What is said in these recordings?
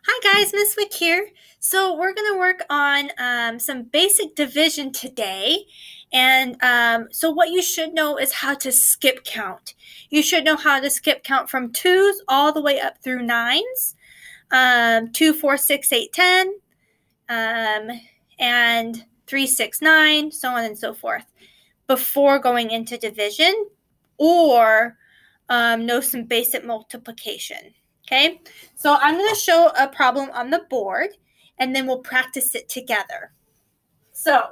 Hi guys, Miss Wick here. So we're going to work on some basic division today. And what you should know is how to skip count. You should know how to skip count from 2s all the way up through 9s. 2, 4, 6, 8, 10, and 3, 6, 9, so on and so forth, before going into division or know some basic multiplication. Okay, so I'm going to show a problem on the board, and then we'll practice it together. So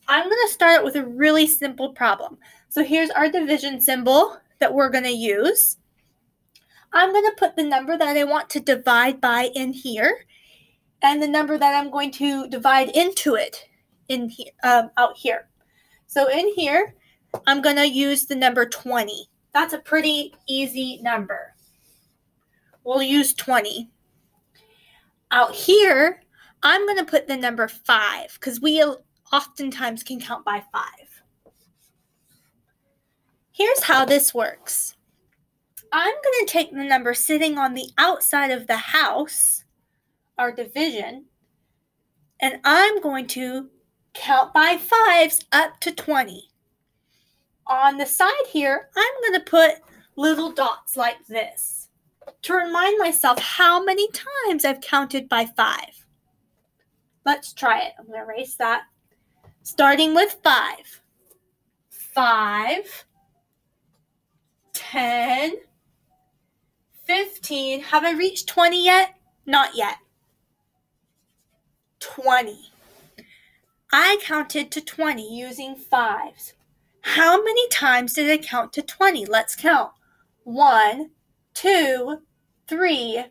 I'm going to start with a really simple problem. So here's our division symbol that we're going to use. I'm going to put the number that I want to divide by in here, and the number that I'm going to divide into it in here, out here. So in here, I'm going to use the number 20. That's a pretty easy number. We'll use 20. Out here, I'm going to put the number 5 because we oftentimes can count by 5. Here's how this works. I'm going to take the number sitting on the outside of the house, our division, and I'm going to count by 5s up to 20. On the side here, I'm going to put little dots like this to remind myself how many times I've counted by 5. Let's try it. I'm going to erase that. Starting with 5. 5, 10, 15. Have I reached 20 yet? Not yet. 20. I counted to 20 using 5s. How many times did I count to 20? Let's count. 1, 2, 3,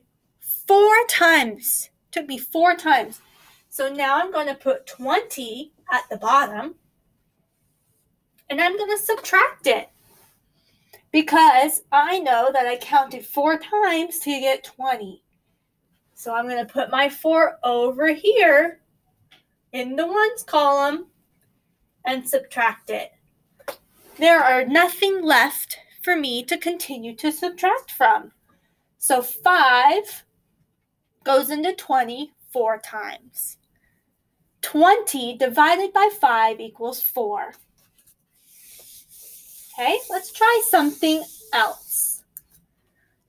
4 times. Took me 4 times. So now I'm going to put 20 at the bottom, and I'm going to subtract it because I know that I counted 4 times to get 20. So I'm going to put my 4 over here in the ones column and subtract it. There are nothing left for me to continue to subtract from. So 5 goes into 20 4 times. 20 divided by 5 equals 4. Okay, let's try something else.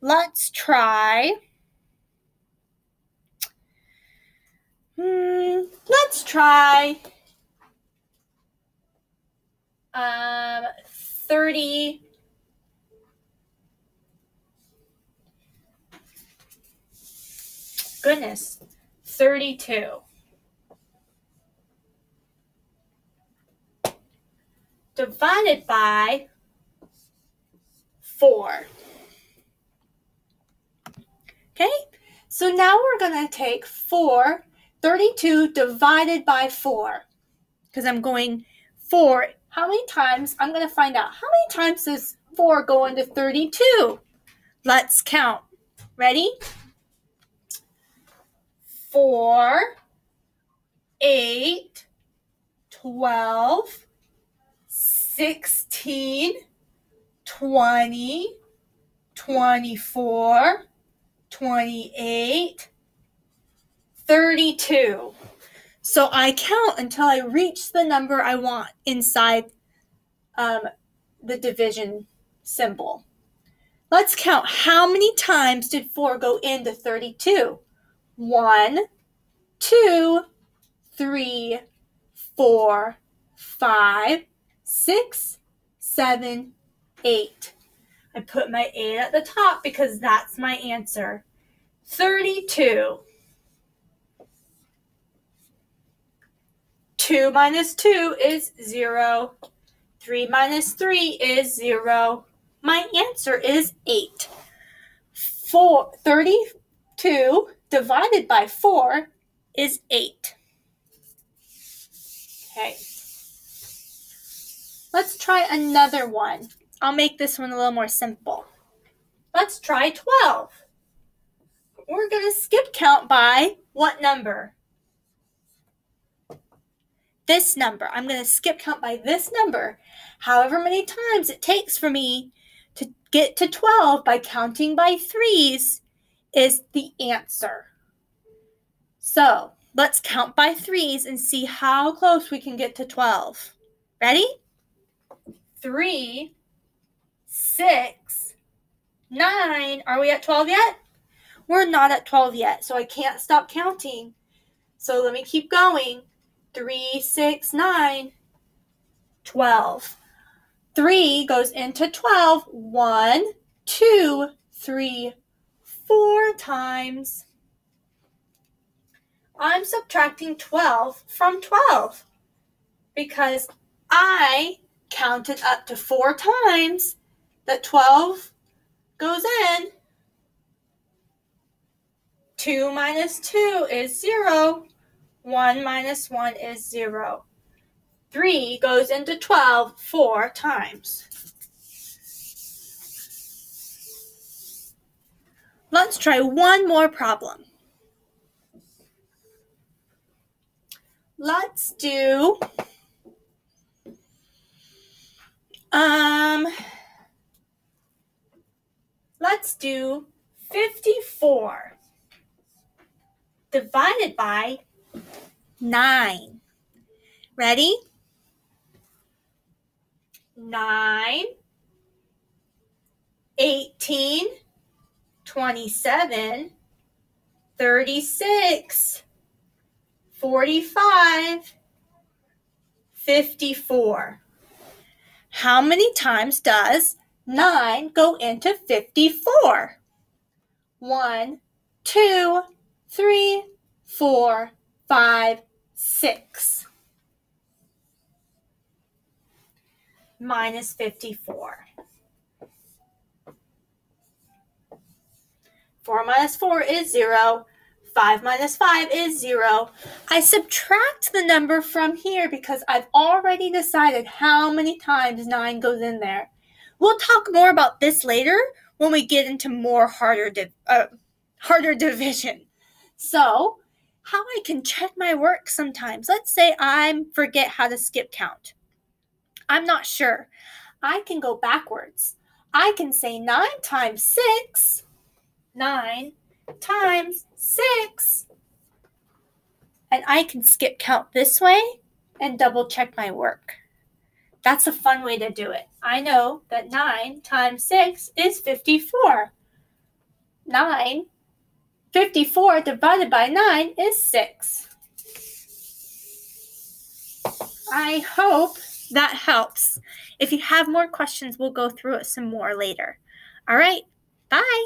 Let's try 30. Goodness, 32. Divided by 4. Okay, so now we're going to take 32 divided by 4. Because I'm going 4. How many times? I'm going to find out. How many times does 4 go into 32? Let's count. Ready? 4, 8, 12, 16, 20, 24, 28, 32. So I count until I reach the number I want inside the division symbol. Let's count. How many times did 4 go into 32? 1, 2, 3, 4, 5, 6, 7, 8. I put my 8 at the top because that's my answer. 32. 2 minus 2 is 0. 3 minus 3 is 0. My answer is 8. 32 divided by 4 is 8. Okay. Let's try another one. I'll make this one a little more simple. Let's try 12. We're going to skip count by what number? This number. I'm going to skip count by this number. However many times it takes for me to get to 12 by counting by 3s is the answer. So let's count by threes and see how close we can get to 12. Ready? 3, 6, 9. Are we at 12 yet? We're not at 12 yet, so I can't stop counting. So let me keep going. 3, 6, 9, 12. 3 goes into 12. 1, 2, 3, 4 times. I'm subtracting 12 from 12 because I counted up to 4 times that 12 goes in. 2 minus 2 is 0. 1 minus 1 is 0. 3 goes into 12 4 times. Let's try one more problem. Let's do let's do 54 divided by 9. Ready? 9, 18, 27, 36, 45, 54. How many times does 9 go into 54? 1, 2, 3, 4, 5, 6. Minus 54. 4 minus 4 is 0. 5 minus 5 is 0. I subtract the number from here because I've already decided how many times 9 goes in there. We'll talk more about this later when we get into more harder division. So, how I can check my work sometimes. Let's say I forget how to skip count. I'm not sure. I can go backwards. I can say 9 times 6. 9 times 6. And I can skip count this way and double check my work. That's a fun way to do it. I know that 9 times 6 is 54. 54 divided by 9 is 6. I hope that helps. If you have more questions, we'll go through it some more later. All right, bye.